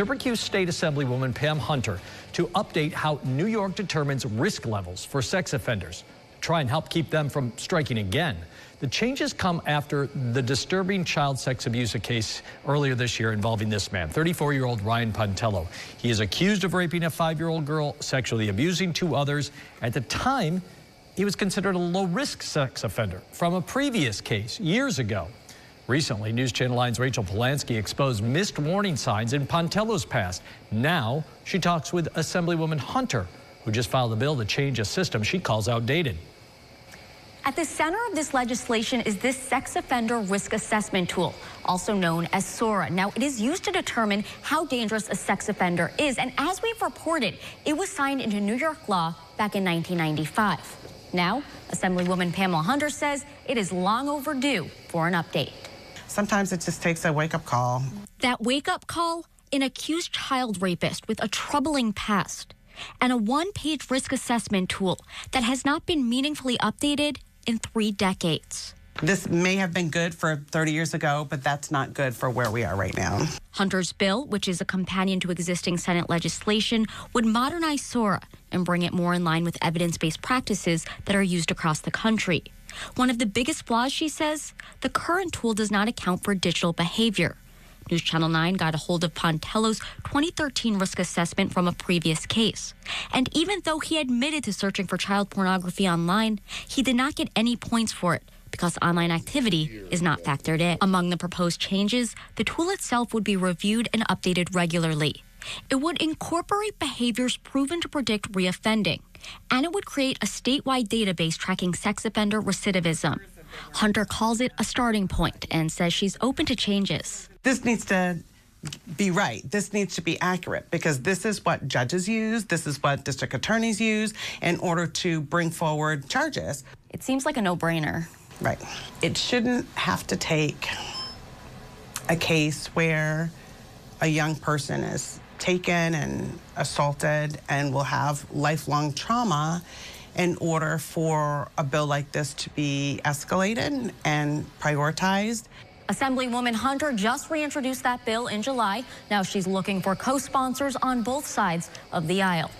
Syracuse State Assemblywoman Pam Hunter to update how New York determines risk levels for sex offenders, try and help keep them from striking again. The changes come after the disturbing child sex abuse case earlier this year involving this man, 34-year-old Ryan Pontello. He is accused of raping a 5-year-old girl, sexually abusing 2 others. At the time, he was considered a low-risk sex offender from a previous case years ago. Recently, News Channel 9's Rachel Polanski exposed missed warning signs in Pontello's past. Now, she talks with Assemblywoman Hunter, who just filed a bill to change a system she calls outdated. At the center of this legislation is this sex offender risk assessment tool, also known as SORA. Now, it is used to determine how dangerous a sex offender is. And as we've reported, it was signed into New York law back in 1995. Now, Assemblywoman Pamela Hunter says it is long overdue for an update. Sometimes it just takes a wake-up call. That wake-up call? An accused child rapist with a troubling past and a one-page risk assessment tool that has not been meaningfully updated in 3 decades. This may have been good for 30 years ago, but that's not good for where we are right now. Hunter's bill, which is a companion to existing Senate legislation, would modernize SORA and bring it more in line with evidence-based practices that are used across the country. One of the biggest flaws, she says, the current tool does not account for digital behavior. News Channel 9 got a hold of Pontello's 2013 risk assessment from a previous case. And even though he admitted to searching for child pornography online, he did not get any points for it because online activity is not factored in. Among the proposed changes, the tool itself would be reviewed and updated regularly. It would incorporate behaviors proven to predict reoffending, and it would create a statewide database tracking sex offender recidivism. Hunter calls it a starting point and says she's open to changes. This needs to be right. This needs to be accurate because this is what judges use. This is what district attorneys use in order to bring forward charges. It seems like a no-brainer. Right. It shouldn't have to take a case where a young person is taken and assaulted and will have lifelong trauma in order for a bill like this to be escalated and prioritized. Assemblywoman Hunter just reintroduced that bill in July. Now she's looking for co-sponsors on both sides of the aisle.